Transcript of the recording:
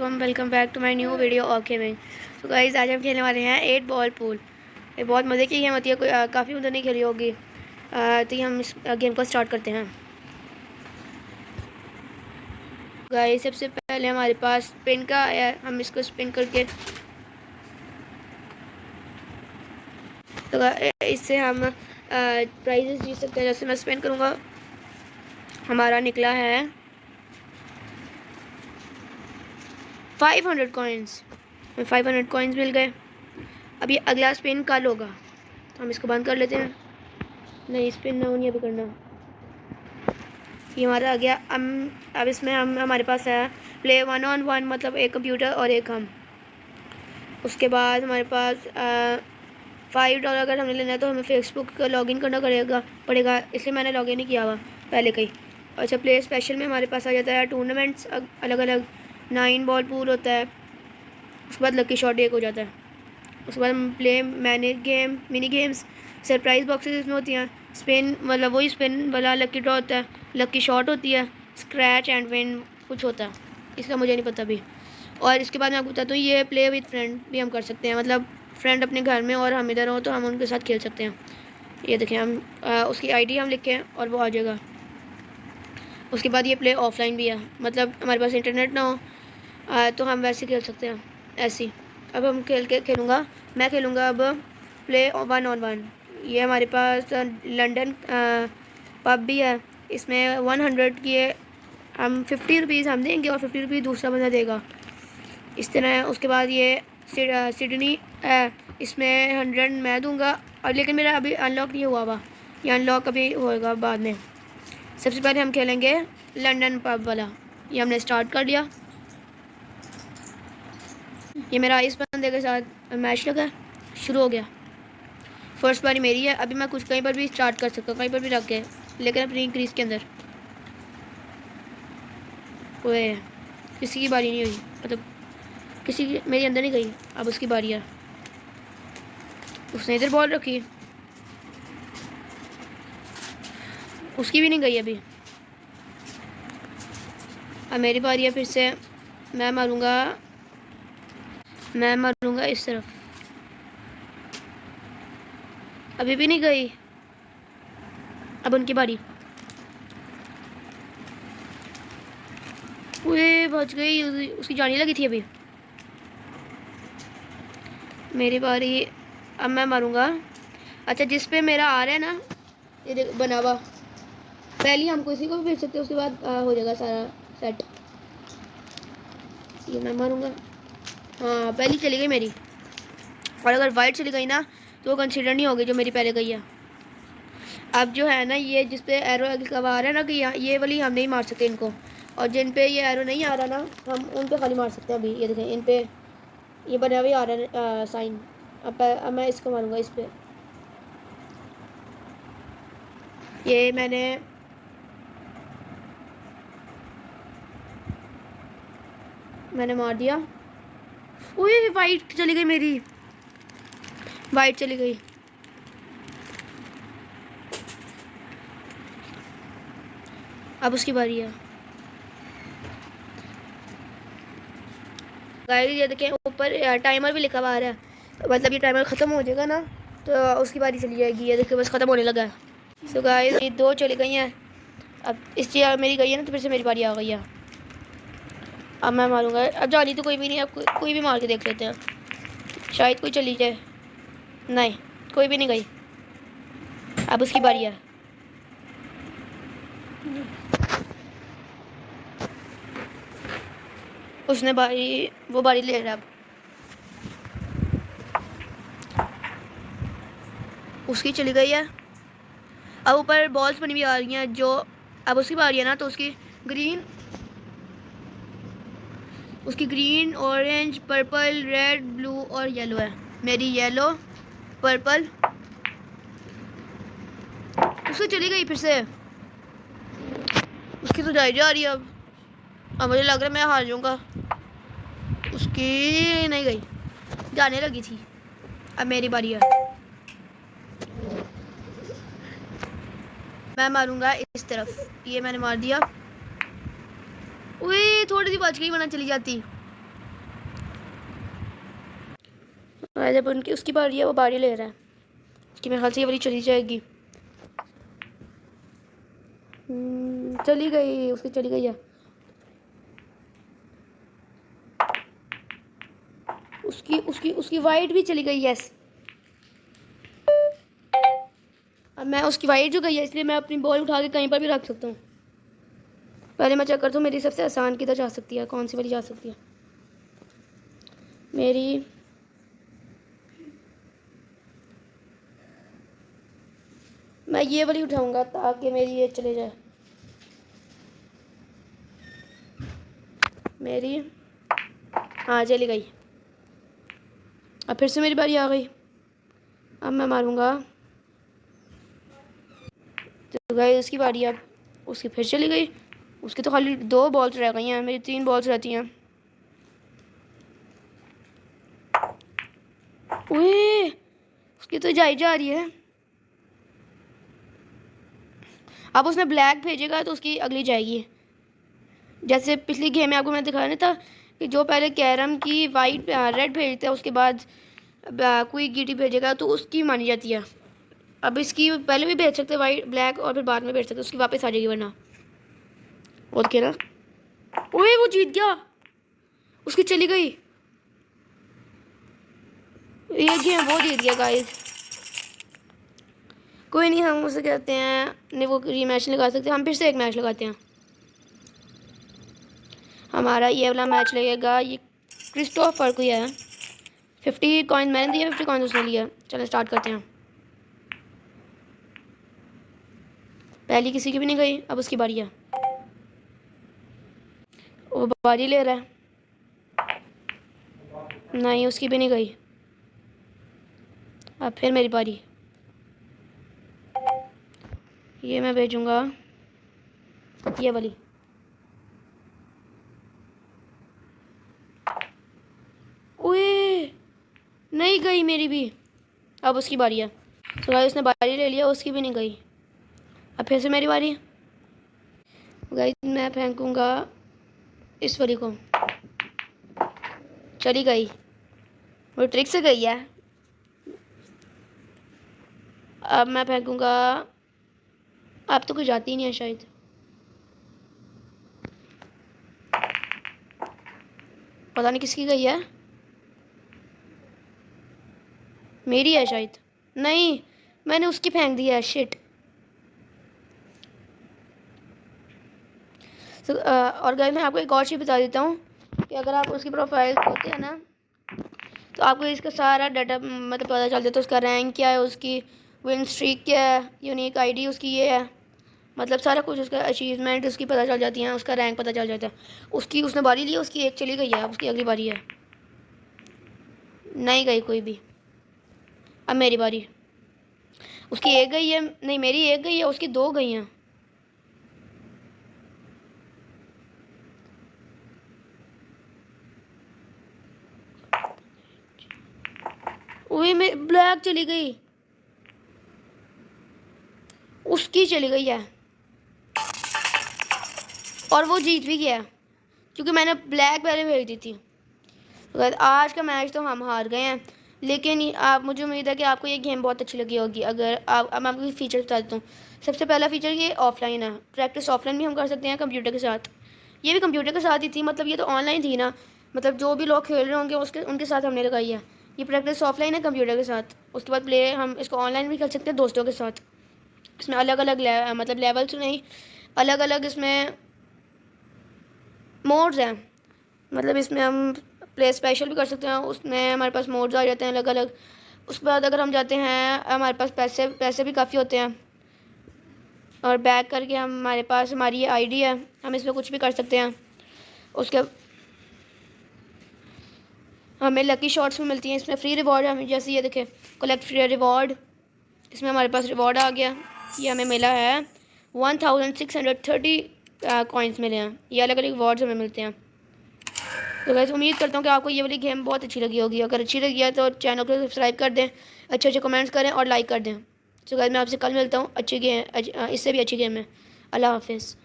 Welcome back to my new video of gaming. तो guys आज हम खेलने वाले हैं 8 बॉल पूल। ये बहुत मज़े की गेम होती है, कोई काफ़ी उधर नहीं खेली होगी। तो ये हम इस गेम को स्टार्ट करते हैं। गाइस सबसे पहले हमारे पास स्पिन का है, हम इसको स्पिन करके तो इससे हम प्राइजेस जीत सकते हैं। जैसे मैं स्पिन करूँगा, हमारा निकला है 500 कॉइन्स। 500 कॉइन्स मिल गए। अब ये अगला स्पिन कल होगा, तो हम इसको बंद कर लेते हैं। नहीं, स्पिन ना नहीं अभी करना। ये हमारा आ गया। अब इसमें हमारे पास है प्ले 1 on 1, मतलब एक कंप्यूटर और एक हम। उसके बाद हमारे पास $5 अगर हमने लेना है तो हमें फेसबुक का लॉगिन करना पड़ेगा, इसलिए मैंने लॉगिन नहीं किया हुआ पहले कहीं। अच्छा, प्ले स्पेशल में हमारे पास आ जाता है टूर्नामेंट्स अलग अलग, 9 बॉल पूल होता है। उसके बाद लकी शॉट एक हो जाता है। उसके बाद हम play mini games, surprise boxes इसमें होती हैं। स्पिन मतलब वही स्पिन वाला लकी ड्रॉ होता है, लकी शॉट होती है, स्क्रैच एंड विन कुछ होता है, इसका मुझे नहीं पता अभी। और इसके बाद मैं आपको बताता हूँ, ये प्ले विद फ्रेंड भी हम कर सकते हैं, मतलब फ्रेंड अपने घर में और हम इधर हो तो हम उनके साथ खेल सकते हैं। ये देखें, हम उसकी आईडी हम लिखें और वो आ जाएगा। उसके बाद ये प्ले ऑफलाइन भी है, मतलब हमारे पास इंटरनेट ना हो तो हम वैसे खेल सकते हैं ऐसे। अब हम मैं खेलूँगा अब प्ले 1 on 1। ये हमारे पास लंदन पब भी है। इसमें 100 की हम 50 रुपीज़ हम देंगे और 50 रुपीज़ दूसरा बंदा देगा, इस तरह। उसके बाद ये सिडनी है, इसमें 100 मैं दूंगा, और लेकिन मेरा अभी अनलॉक नहीं हुआ हुआ, ये अनलॉक अभी होएगा बाद में। सबसे पहले हम खेलेंगे लंदन पब वाला। ये हमने स्टार्ट कर लिया। ये मेरा इस बंदे के साथ मैच लगा, शुरू हो गया। फर्स्ट बारी मेरी है। अभी मैं कुछ कहीं पर भी स्टार्ट कर सकता हूँ, कहीं पर भी रख के, लेकिन अपनी क्रीज के अंदर। ओए, किसी की बारी नहीं हुई, मतलब किसी की मेरी अंदर नहीं गई। अब उसकी बारी है, उसने इधर बॉल रखी, उसकी भी नहीं गई अभी। अब मेरी बारी है फिर से। मैं मारूंगा इस तरफ, अभी भी नहीं गई। अब उनकी बारी। ओए, बच गई, उसकी जाने लगी थी अभी। मेरी बारी, अब मैं मारूंगा। अच्छा, जिस पे मेरा आ रहा है ना, ये देख बना हुआ, पहले हम किसी को भी भेज सकते हैं, उसके बाद हो जाएगा सारा सेट। ये मैं मारूंगा, हाँ पहली चली गई मेरी। और अगर वाइट चली गई ना तो वो कंसीडर नहीं होगी जो मेरी पहले गई है। अब जो है ना, ये जिस पे एरो का आ रहा है ना कि ये वाली हम नहीं मार सकते इनको, और जिन पे ये एरो नहीं आ रहा ना हम उन पे खाली मार सकते हैं। अभी ये देखें, इन पे ये बना हुआ आ रहा है साइन। अब मैं इसको मारूंगा, इस पे। ये मैंने मार दिया। ओए, वाइट चली गई मेरी, वाइट चली गई। अब उसकी बारी है। गाइस ये देखें, ऊपर टाइमर भी लिखा हुआ आ रहा है, मतलब ये टाइमर ख़त्म हो जाएगा ना तो उसकी बारी चली जाएगी। ये देखिए, बस ख़त्म होने लगा है। सो गाइस ये 2 चली गई हैं। अब इस चीज़ मेरी गई है ना, तो फिर से मेरी बारी आ गई है। अब मैं मारूंगा। अब जानी तो कोई भी नहीं है, अब कोई भी मार के देख लेते हैं, शायद कोई चली जाए। नहीं, कोई भी नहीं गई। अब उसकी बारी है। उसने वो बारी ले रहा है। अब उसकी चली गई है। अब ऊपर बॉल्स बनी हुई आ रही हैं जो, अब उसकी बारी है ना, तो उसकी green orange purple red blue और येलो है। मेरी येलो पर्पल, उसकी चली गई फिर से, उसकी तो जाई जा रही है। अब मुझे लग रहा है मैं हार जाऊंगा। उसकी नहीं गई, जाने लगी थी। अब मेरी बारी है, मैं मारूंगा इस तरफ। ये मैंने मार दिया। ओए, थोड़ी सी बच गई, वरना चली जाती। जब उनकी उसकी बारी है वो बारी ले रहा है, उसकी मेरे ख्याल से ये वाली चली जाएगी। चली गई, उसकी चली गई है, उसकी उसकी उसकी वाइट भी चली गई। यस, अब मैं उसकी वाइट जो गई है इसलिए मैं अपनी बॉल उठा के कहीं पर भी रख सकता हूँ। पहले मैं चेक करता हूँ मेरी सबसे आसान किधर जा सकती है, कौन सी वाली जा सकती है मेरी। मैं ये वाली उठाऊंगा ताकि मेरी ये चले जाए, मेरी। हाँ चली गई। अब फिर से मेरी बारी आ गई, अब मैं मारूंगा। तो गई उसकी बारी, अब उसकी फिर चली गई। उसकी तो खाली 2 बॉल्स रह गई हैं, मेरी 3 बॉल्स रहती हैं। ओए, उसकी तो जा रही है। अब उसने ब्लैक भेजेगा तो उसकी अगली जाएगी। जैसे पिछली गेम में आपको मैंने दिखाया नहीं था कि जो पहले कैरम की वाइट रेड भेजता है उसके बाद कोई गीटी भेजेगा तो उसकी मानी जाती है। अब इसकी पहले भी भेज सकते वाइट ब्लैक और फिर बाद में भेज सकते, उसकी वापस आ जाएगी वरना। ओके ना। ओए वो जीत गया, उसकी चली गई। ये गेम वो जीत गया गाइस। कोई नहीं, हम उसे कहते हैं नहीं, वो रीमैच लगा सकते हैं, हम फिर से एक मैच लगाते हैं। हमारा ये वाला मैच लगेगा, ये क्रिस्टोफर को ही है। 50 कॉइन मैंने दिया, 50 कॉइन उसने लिया। चलो स्टार्ट करते हैं। पहली किसी की भी नहीं गई, अब उसकी बारी है। वो बारी ले रहा है, नहीं उसकी भी नहीं गई। अब फिर मेरी बारी, ये मैं भेजूंगा ये वाली। ओए नहीं गई मेरी भी, अब उसकी बारी है। तो गाइस उसने बारी ले लिया, उसकी भी नहीं गई। अब फिर से मेरी बारी। गाइस मैं फेंकूंगा इस वाली को, चली गई, वो ट्रिक से गई है। अब मैं फेंकूंगा, अब तो कुछ जाती ही नहीं है शायद। पता नहीं किसकी गई है, मेरी है शायद। नहीं, मैंने उसकी फेंक दी है, शिट। और गाइस मैं आपको एक और चीज़ बता देता हूँ कि अगर आप उसकी प्रोफाइल खोलते हैं ना तो आपको इसका सारा डाटा मतलब पता चल जाता है। उसका रैंक क्या है, उसकी विन स्ट्रीक क्या है, यूनिक आईडी उसकी ये है, मतलब सारा कुछ उसका अचीवमेंट उसकी पता चल जाती हैं, उसका रैंक पता चल जाता है। उसकी उसने बारी ली, उसकी एक चली गई है, अब उसकी अगली बारी है। नहीं गई कोई भी, अब मेरी बारी। उसकी एक गई है, नहीं मेरी एक गई है, उसकी 2 गई हैं। वही में ब्लैक चली गई, उसकी चली गई है और वो जीत भी गया क्योंकि मैंने ब्लैक पहले भेज दी थी। तो आज का मैच तो हम हार गए हैं, लेकिन आप मुझे उम्मीद है कि आपको ये गेम बहुत अच्छी लगी होगी। अगर आप, अब मैं आपको फीचर बता देता हूँ। सबसे पहला फीचर ये ऑफलाइन है, प्रैक्टिस ऑफलाइन भी हम कर सकते हैं कंप्यूटर के साथ। ये भी कंप्यूटर के साथ ही थी, मतलब ये तो ऑनलाइन थी ना, मतलब जो भी लोग खेल रहे होंगे उसके उनके साथ हमने लगाई है। ये प्रैक्टिस ऑफलाइन है कंप्यूटर के साथ। उसके बाद प्ले हम इसको ऑनलाइन भी कर सकते हैं दोस्तों के साथ। इसमें अलग अलग मतलब लेवल्स नहीं, अलग अलग इसमें मोड्स हैं। मतलब इसमें हम प्ले स्पेशल भी कर सकते हैं, उसमें हमारे पास मोड्स आ जाते हैं अलग अलग। उसके बाद अगर हम जाते हैं, हमारे पास पैसे पैसे भी काफ़ी होते हैं, और बैक करके हमारे पास हमारी ये आईडी है, हम इसमें कुछ भी कर सकते हैं। उसके हमें लकी शॉट्स भी मिलती हैं, इसमें फ्री रिवॉर्ड हमें, जैसे ये देखें कलेक्ट फ्री रिवॉर्ड, इसमें हमारे पास रिवॉर्ड आ गया। ये हमें मिला है 1630 कॉइन्स मिले हैं। ये अलग अलग रिवॉर्ड्स हमें मिलते हैं। तो वैसे उम्मीद करता हूँ कि आपको ये वाली गेम बहुत अच्छी लगी होगी। अगर अच्छी लगी है तो चैनल को सब्सक्राइब कर दें, अच्छे अच्छे कमेंट्स करें और लाइक कर दें। तो गाइस मैं आपसे कल मिलता हूँ अच्छी गेम, इससे भी अच्छी गेम में। अल्लाह हाफिज़।